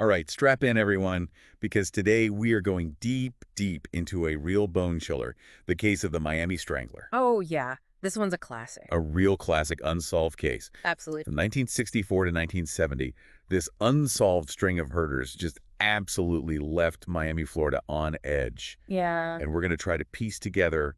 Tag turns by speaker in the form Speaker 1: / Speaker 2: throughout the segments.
Speaker 1: All right, strap in, everyone, because today we are going deep, deep into a real bone chiller, the case of the Miami Strangler.
Speaker 2: Oh, yeah. This one's a classic.
Speaker 1: A real classic unsolved case.
Speaker 2: Absolutely.
Speaker 1: From 1964 to 1970, this unsolved string of murders just absolutely left Miami, Florida on edge.
Speaker 2: Yeah.
Speaker 1: And we're going to try to piece together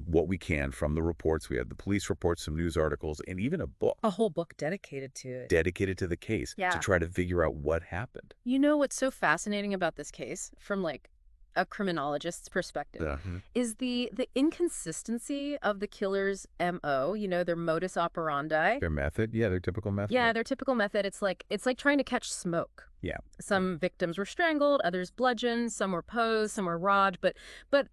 Speaker 1: what we can from the reports. We had the police reports, some news articles, and even a book
Speaker 2: A whole book dedicated to it.
Speaker 1: dedicated to the case to
Speaker 2: Yeah.
Speaker 1: try to figure out what happened.
Speaker 2: You know what's so fascinating about this case from like a criminologist's perspective is the inconsistency of the killer's MO, their modus operandi.
Speaker 1: Their method? Yeah, their typical method.
Speaker 2: Yeah, their typical method. It's like trying to catch smoke.
Speaker 1: Yeah.
Speaker 2: Some victims were strangled, others bludgeoned, some were posed, some were robbed, but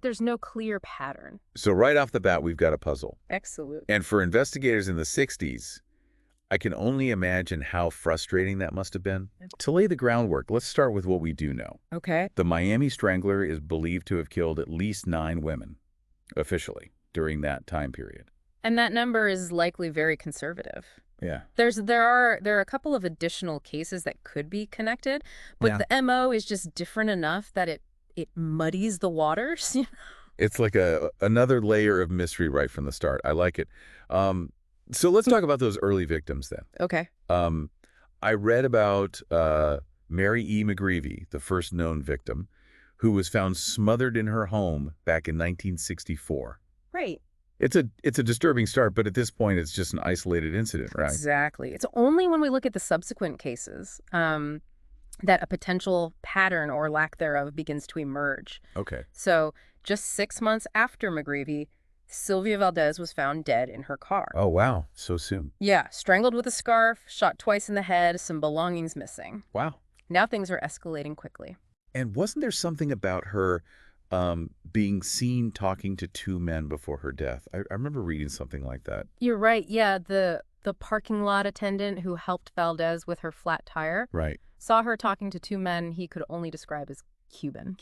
Speaker 2: there's no clear pattern.
Speaker 1: So right off the bat, we've got a puzzle.
Speaker 2: Excellent.
Speaker 1: And for investigators in the 60s, I can only imagine how frustrating that must have been. To lay the groundwork, let's start with what we do know.
Speaker 2: Okay.
Speaker 1: The Miami Strangler is believed to have killed at least 9 women, officially, during that time period.
Speaker 2: And that number is likely very conservative.
Speaker 1: Yeah.
Speaker 2: There are a couple of additional cases that could be connected, but the MO is just different enough that it muddies the waters.
Speaker 1: It's like another layer of mystery right from the start. I like it. So let's talk about those early victims then.
Speaker 2: Okay.
Speaker 1: I read about Mary E. McGreevy, the first known victim, who was found smothered in her home back in 1964.
Speaker 2: Right.
Speaker 1: It's a disturbing start, but at this point, it's just an isolated incident, right?
Speaker 2: Exactly. It's only when we look at the subsequent cases that a potential pattern or lack thereof begins to emerge.
Speaker 1: Okay.
Speaker 2: So just 6 months after McGreevy, Sylvia Valdez was found dead in her car.
Speaker 1: Oh, wow. So soon.
Speaker 2: Yeah, strangled with a scarf, shot twice in the head, some belongings missing.
Speaker 1: Wow.
Speaker 2: Now things are escalating quickly.
Speaker 1: And wasn't there something about her being seen talking to 2 men before her death? I remember reading something like that.
Speaker 2: You're right. Yeah, the parking lot attendant who helped Valdez with her flat tire
Speaker 1: Right.
Speaker 2: saw her talking to 2 men he could only describe as Cuban.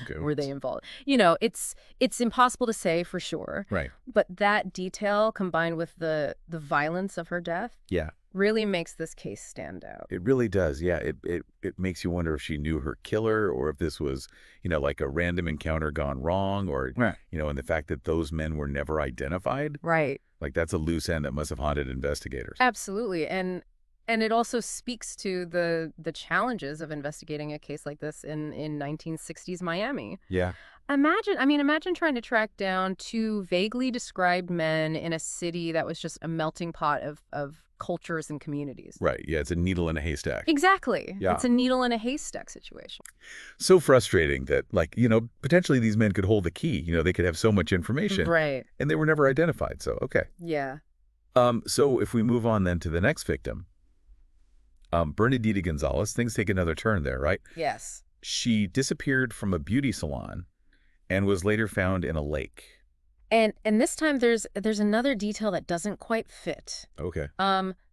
Speaker 1: Okay.
Speaker 2: Were they involved? It's impossible to say for sure.
Speaker 1: Right.
Speaker 2: But that detail combined with the violence of her death
Speaker 1: Yeah.
Speaker 2: really makes this case stand out.
Speaker 1: It really does. Yeah. It makes you wonder if she knew her killer or if this was, like a random encounter gone wrong or,
Speaker 2: Right.
Speaker 1: and the fact that those men were never identified.
Speaker 2: Right.
Speaker 1: Like that's a loose end that must have haunted investigators.
Speaker 2: Absolutely. And it also speaks to the challenges of investigating a case like this in 1960s Miami.
Speaker 1: Yeah.
Speaker 2: Imagine trying to track down 2 vaguely described men in a city that was just a melting pot of cultures and communities.
Speaker 1: Right. Yeah. It's a needle in a haystack.
Speaker 2: Exactly.
Speaker 1: Yeah.
Speaker 2: It's a needle in a haystack situation.
Speaker 1: So frustrating that, potentially these men could hold the key. They could have so much information.
Speaker 2: Right.
Speaker 1: And they were never identified. So, okay.
Speaker 2: Yeah.
Speaker 1: So if we move on then to the next victim, Bernadita Gonzalez, things take another turn there, right?
Speaker 2: Yes.
Speaker 1: She disappeared from a beauty salon and was later found in a lake.
Speaker 2: And this time there's another detail that doesn't quite fit.
Speaker 1: Okay.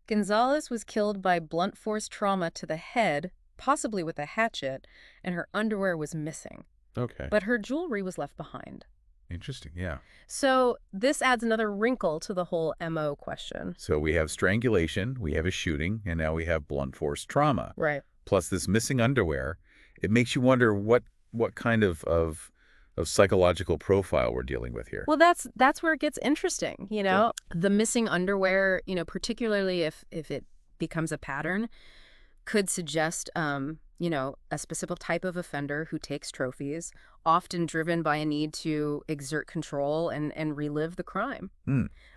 Speaker 2: Gonzalez was killed by blunt force trauma to the head, possibly with a hatchet, and her underwear was missing.
Speaker 1: Okay.
Speaker 2: But her jewelry was left behind.
Speaker 1: Interesting, yeah.
Speaker 2: So this adds another wrinkle to the whole MO question.
Speaker 1: So we have strangulation, we have a shooting, and now we have blunt force trauma.
Speaker 2: Right.
Speaker 1: Plus this missing underwear. It makes you wonder what kind of psychological profile we're dealing with here.
Speaker 2: Well, that's where it gets interesting,
Speaker 1: Yeah.
Speaker 2: The missing underwear, particularly if it becomes a pattern, could suggest a specific type of offender who takes trophies, often driven by a need to exert control and relive the crime.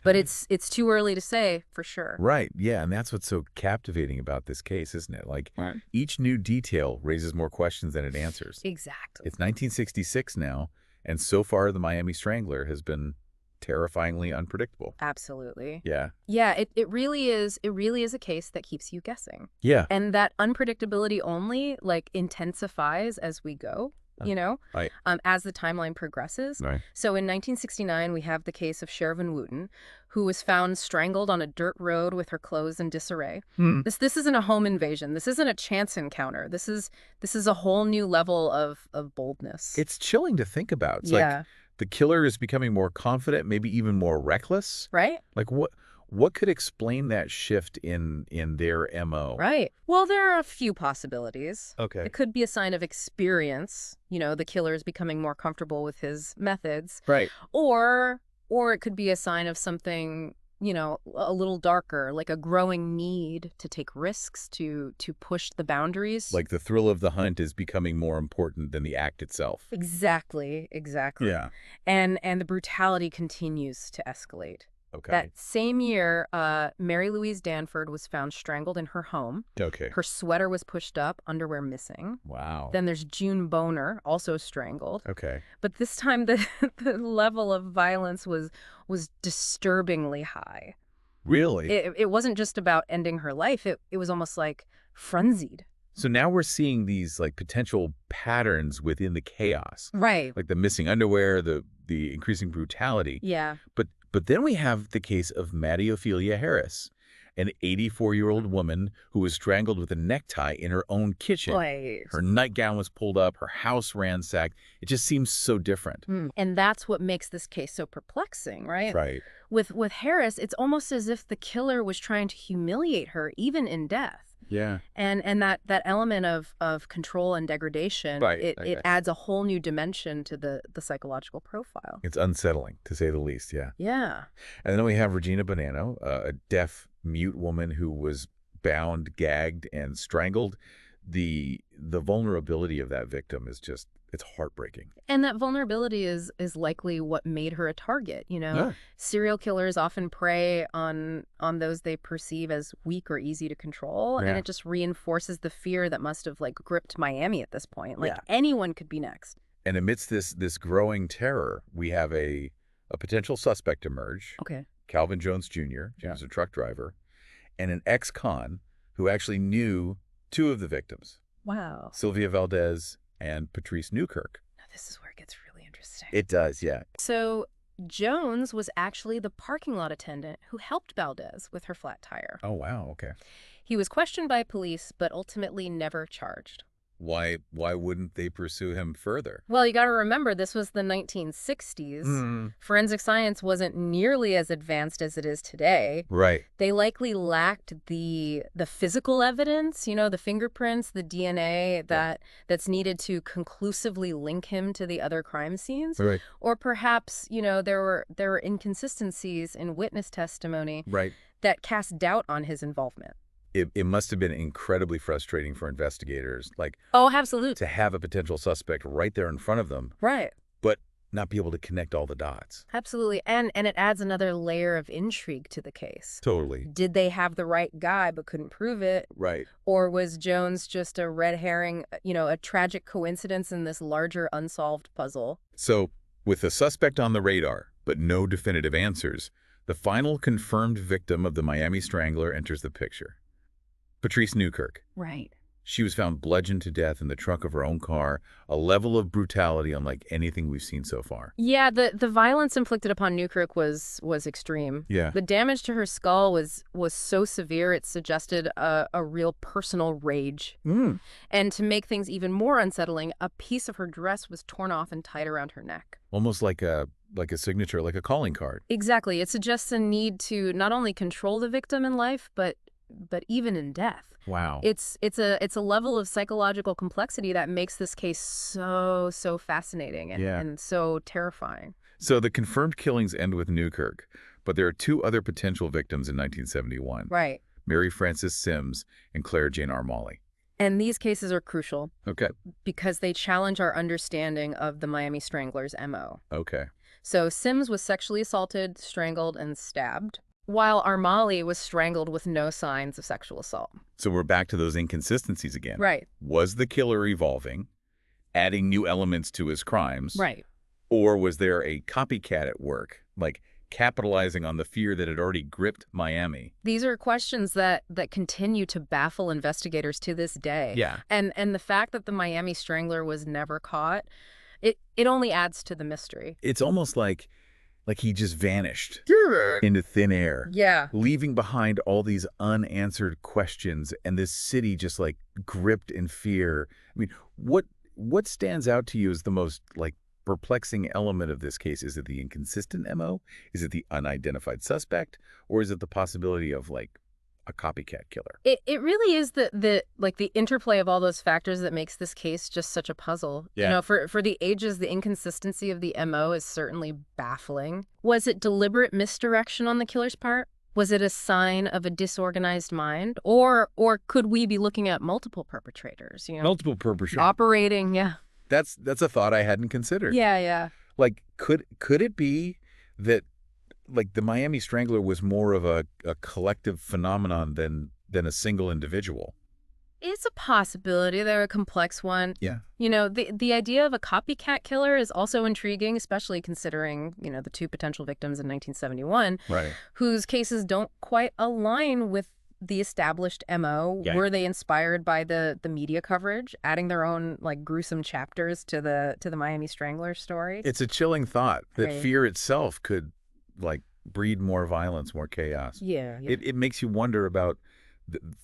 Speaker 2: But it's too early to say for sure.
Speaker 1: Right, yeah, and that's what's so captivating about this case, isn't it? Like, each new detail raises more questions than it answers.
Speaker 2: Exactly.
Speaker 1: It's 1966 now, and so far the Miami Strangler has been terrifyingly unpredictable.
Speaker 2: Absolutely.
Speaker 1: Yeah.
Speaker 2: Yeah, it really is a case that keeps you guessing.
Speaker 1: Yeah.
Speaker 2: And that unpredictability only intensifies as we go.
Speaker 1: Right.
Speaker 2: As the timeline progresses.
Speaker 1: Right.
Speaker 2: So in 1969, we have the case of Shervin Wooten, who was found strangled on a dirt road with her clothes in disarray. This isn't a home invasion. This isn't a chance encounter. This is a whole new level of boldness.
Speaker 1: It's chilling to think about. It's like the killer is becoming more confident, maybe even more reckless.
Speaker 2: Right?
Speaker 1: Like What could explain that shift in their MO?
Speaker 2: Right. Well, there are a few possibilities. It
Speaker 1: Okay.
Speaker 2: could be a sign of experience, the killer is becoming more comfortable with his methods,
Speaker 1: Right.
Speaker 2: or or it could be a sign of something, a little darker, like a growing need to take risks, to push the boundaries.
Speaker 1: Like the thrill of the hunt is becoming more important than the act itself.
Speaker 2: Exactly, exactly.
Speaker 1: Yeah.
Speaker 2: And the brutality continues to escalate. That
Speaker 1: Okay.
Speaker 2: same year, Mary Louise Danford was found strangled in her home.
Speaker 1: Okay.
Speaker 2: Her sweater was pushed up, underwear missing.
Speaker 1: Wow.
Speaker 2: Then there's June Boner, also strangled.
Speaker 1: Okay.
Speaker 2: But this time the the level of violence was disturbingly high.
Speaker 1: Really?
Speaker 2: It wasn't just about ending her life. It was almost like frenzied.
Speaker 1: So now we're seeing these like potential patterns within the chaos,
Speaker 2: Right.
Speaker 1: like the missing underwear, the increasing brutality.
Speaker 2: Yeah.
Speaker 1: But then we have the case of Maddie Ophelia Harris, an 84-year-old woman who was strangled with a necktie in her own kitchen.
Speaker 2: Right.
Speaker 1: Her nightgown was pulled up, her house ransacked. It just seems so different.
Speaker 2: And that's what makes this case so perplexing, right?
Speaker 1: Right.
Speaker 2: With Harris, it's almost as if the killer was trying to humiliate her, even in death.
Speaker 1: Yeah.
Speaker 2: And that element of control and degradation,
Speaker 1: Right.
Speaker 2: it adds a whole new dimension to the psychological profile.
Speaker 1: It's unsettling, to say the least, yeah.
Speaker 2: Yeah.
Speaker 1: And then we have Regina Bonanno, a deaf, mute woman who was bound, gagged, and strangled. The vulnerability of that victim is just, it's heartbreaking.
Speaker 2: And that vulnerability is likely what made her a target,
Speaker 1: Yeah.
Speaker 2: Serial killers often prey on those they perceive as weak or easy to control, and
Speaker 1: Yeah.
Speaker 2: it just reinforces the fear that must have gripped Miami at this point. Like
Speaker 1: Yeah.
Speaker 2: anyone could be next.
Speaker 1: And amidst this growing terror, we have a potential suspect emerge,
Speaker 2: Okay.
Speaker 1: Calvin Jones Jr., he was a truck driver, and an ex-con who actually knew two of the victims,
Speaker 2: Wow.
Speaker 1: Sylvia Valdez and Patrice Newkirk.
Speaker 2: Now this is where it gets really interesting.
Speaker 1: It does, yeah.
Speaker 2: So Jones was actually the parking lot attendant who helped Valdez with her flat tire.
Speaker 1: Oh, wow, okay.
Speaker 2: He was questioned by police, but ultimately never charged.
Speaker 1: Why wouldn't they pursue him further?
Speaker 2: Well, you got to remember, this was the 1960s. Forensic science wasn't nearly as advanced as it is today.
Speaker 1: Right.
Speaker 2: They likely lacked the physical evidence, the fingerprints, the DNA that's needed to conclusively link him to the other crime scenes.
Speaker 1: Right.
Speaker 2: Or perhaps, there were inconsistencies in witness testimony
Speaker 1: Right.
Speaker 2: that cast doubt on his involvement.
Speaker 1: It must have been incredibly frustrating for investigators, like
Speaker 2: Oh, absolutely.
Speaker 1: to have a potential suspect right there in front of them,
Speaker 2: Right.
Speaker 1: but not be able to connect all the dots.
Speaker 2: Absolutely. And it adds another layer of intrigue to the case.
Speaker 1: Totally.
Speaker 2: Did they have the right guy but couldn't prove it?
Speaker 1: Right.
Speaker 2: Or was Jones just a red herring, a tragic coincidence in this larger unsolved puzzle?
Speaker 1: So, with the suspect on the radar, but no definitive answers, the final confirmed victim of the Miami Strangler enters the picture. Patrice Newkirk.
Speaker 2: Right.
Speaker 1: She was found bludgeoned to death in the trunk of her own car, a level of brutality unlike anything we've seen so far.
Speaker 2: Yeah, the violence inflicted upon Newkirk was extreme.
Speaker 1: Yeah.
Speaker 2: The damage to her skull was so severe it suggested a real personal rage. And to make things even more unsettling, a piece of her dress was torn off and tied around her neck.
Speaker 1: Almost like a signature, like a calling card.
Speaker 2: Exactly. It suggests a need to not only control the victim in life, but even in death.
Speaker 1: Wow.
Speaker 2: It's a level of psychological complexity that makes this case so fascinating and so terrifying.
Speaker 1: So the confirmed killings end with Newkirk, but there are two other potential victims in 1971.
Speaker 2: Right.
Speaker 1: Mary Frances Sims and Claire Jane Armali.
Speaker 2: And these cases are crucial
Speaker 1: Okay.
Speaker 2: because they challenge our understanding of the Miami Strangler's MO.
Speaker 1: Okay.
Speaker 2: So Sims was sexually assaulted, strangled, and stabbed, while Armali was strangled with no signs of sexual assault.
Speaker 1: So we're back to those inconsistencies again.
Speaker 2: Right.
Speaker 1: Was the killer evolving, adding new elements to his crimes?
Speaker 2: Right.
Speaker 1: Or was there a copycat at work, like capitalizing on the fear that had already gripped Miami?
Speaker 2: These are questions that continue to baffle investigators to this day.
Speaker 1: Yeah.
Speaker 2: And the fact that the Miami Strangler was never caught, it only adds to the mystery.
Speaker 1: It's almost like he just vanished into thin air,
Speaker 2: Yeah.
Speaker 1: leaving behind all these unanswered questions and this city just like gripped in fear. I mean, what stands out to you as the most like perplexing element of this case? Is it the inconsistent MO? Is it the unidentified suspect? Or is it the possibility of, like, a copycat killer?
Speaker 2: It really is the interplay of all those factors that makes this case just such a puzzle. You
Speaker 1: Yeah.
Speaker 2: know, for the ages, the inconsistency of the MO is certainly baffling. Was it deliberate misdirection on the killer's part? Was it a sign of a disorganized mind? Or could we be looking at multiple perpetrators,
Speaker 1: Multiple perpetrators.
Speaker 2: operating, yeah.
Speaker 1: That's a thought I hadn't considered.
Speaker 2: Yeah, yeah.
Speaker 1: Like, could it be that, like, the Miami Strangler was more of a collective phenomenon than a single individual?
Speaker 2: It's a possibility. They're a complex one.
Speaker 1: Yeah.
Speaker 2: You know, the idea of a copycat killer is also intriguing, especially considering, the two potential victims in 1971,
Speaker 1: Right.
Speaker 2: whose cases don't quite align with the established MO.
Speaker 1: Yeah.
Speaker 2: Were they inspired by the media coverage, adding their own, like, gruesome chapters to the Miami Strangler story?
Speaker 1: It's a chilling thought that
Speaker 2: Right.
Speaker 1: fear itself could, like, breed more violence, more chaos.
Speaker 2: Yeah, yeah.
Speaker 1: It makes you wonder about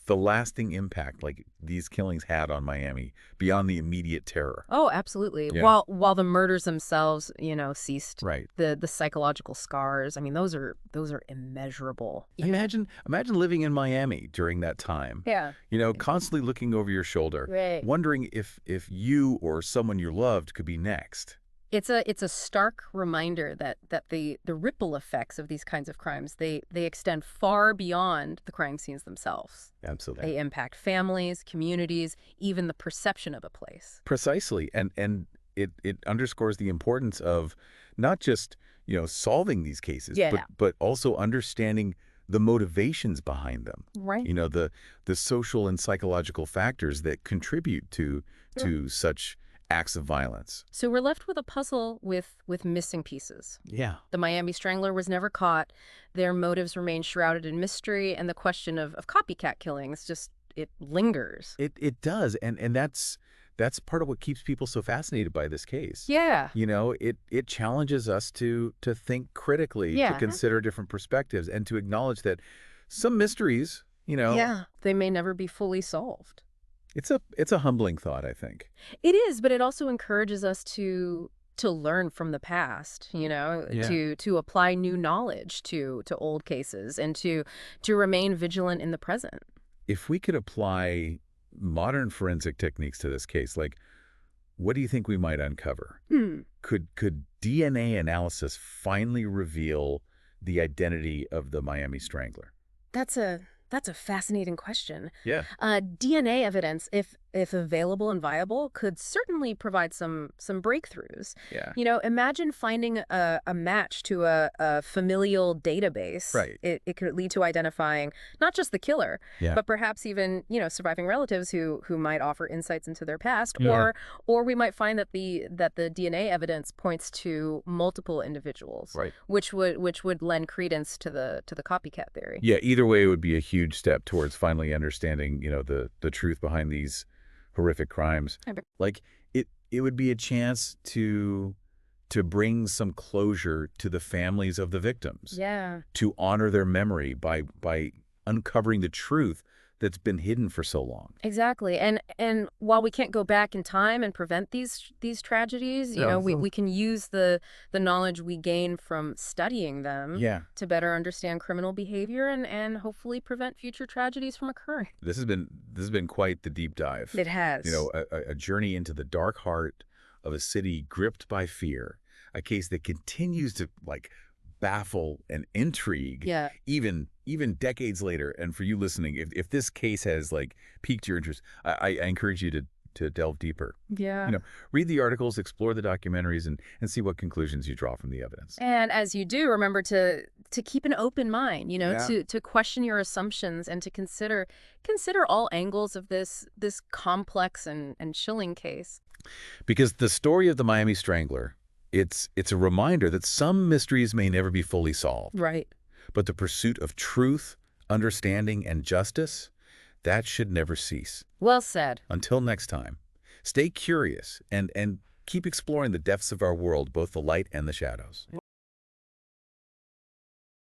Speaker 1: the lasting impact, like, these killings had on Miami beyond the immediate terror.
Speaker 2: Oh, absolutely.
Speaker 1: Yeah.
Speaker 2: While the murders themselves, ceased,
Speaker 1: Right.
Speaker 2: the psychological scars, I mean, those are immeasurable.
Speaker 1: Imagine living in Miami during that time.
Speaker 2: Yeah.
Speaker 1: Constantly looking over your shoulder,
Speaker 2: Right.
Speaker 1: wondering if you or someone you loved could be next.
Speaker 2: It's a stark reminder that the ripple effects of these kinds of crimes, they extend far beyond the crime scenes themselves.
Speaker 1: Absolutely.
Speaker 2: They impact families, communities, even the perception of a place.
Speaker 1: Precisely. And it underscores the importance of not just, solving these cases,
Speaker 2: Yeah.
Speaker 1: but also understanding the motivations behind them.
Speaker 2: Right.
Speaker 1: The social and psychological factors that contribute to such acts of violence.
Speaker 2: So we're left with a puzzle with missing pieces.
Speaker 1: Yeah.
Speaker 2: The Miami Strangler was never caught. Their motives remain shrouded in mystery, and the question of copycat killings just, it lingers.
Speaker 1: It does. And that's part of what keeps people so fascinated by this case.
Speaker 2: Yeah.
Speaker 1: It challenges us to think critically, to
Speaker 2: Yeah.
Speaker 1: consider different perspectives, and to acknowledge that some mysteries,
Speaker 2: Yeah. They may never be fully solved.
Speaker 1: it's a humbling thought, I think.
Speaker 2: It is, but it also encourages us to learn from the past,
Speaker 1: Yeah.
Speaker 2: to apply new knowledge to old cases and to remain vigilant in the present.
Speaker 1: If we could apply modern forensic techniques to this case, like, what do you think we might uncover?
Speaker 2: Hmm.
Speaker 1: Could DNA analysis finally reveal the identity of the Miami Strangler?
Speaker 2: That's a fascinating question.
Speaker 1: Yeah.
Speaker 2: DNA evidence, if available and viable, could certainly provide some breakthroughs.
Speaker 1: Yeah.
Speaker 2: Imagine finding a match to a familial database.
Speaker 1: Right.
Speaker 2: It could lead to identifying not just the killer,
Speaker 1: Yeah.
Speaker 2: but perhaps even surviving relatives who might offer insights into their past,
Speaker 1: Yeah.
Speaker 2: or we might find that the DNA evidence points to multiple individuals,
Speaker 1: Right.
Speaker 2: which would lend credence to the copycat theory.
Speaker 1: Yeah, either way, it would be a huge step towards finally understanding, the truth behind these horrific crimes. Like, it would be a chance to bring some closure to the families of the victims.
Speaker 2: Yeah.
Speaker 1: To honor their memory by uncovering the truth that's been hidden for so long.
Speaker 2: Exactly. And while we can't go back in time and prevent these tragedies, we can use the knowledge we gain from studying them
Speaker 1: Yeah.
Speaker 2: to better understand criminal behavior and hopefully prevent future tragedies from occurring.
Speaker 1: This has been quite the deep dive.
Speaker 2: It has.
Speaker 1: A journey into the dark heart of a city gripped by fear, a case that continues to, like, baffle and intrigue,
Speaker 2: Yeah.
Speaker 1: even decades later. And for you listening, if this case has, like, piqued your interest, I encourage you to delve deeper.
Speaker 2: Yeah.
Speaker 1: Read the articles, explore the documentaries, and see what conclusions you draw from the evidence.
Speaker 2: And as you do, remember to keep an open mind,
Speaker 1: Yeah.
Speaker 2: to question your assumptions and to consider all angles of this complex and chilling case.
Speaker 1: Because the story of the Miami Strangler, it's a reminder that some mysteries may never be fully solved.
Speaker 2: Right.
Speaker 1: But the pursuit of truth, understanding, and justice, that should never cease.
Speaker 2: Well said.
Speaker 1: Until next time, stay curious and keep exploring the depths of our world, both the light and the shadows.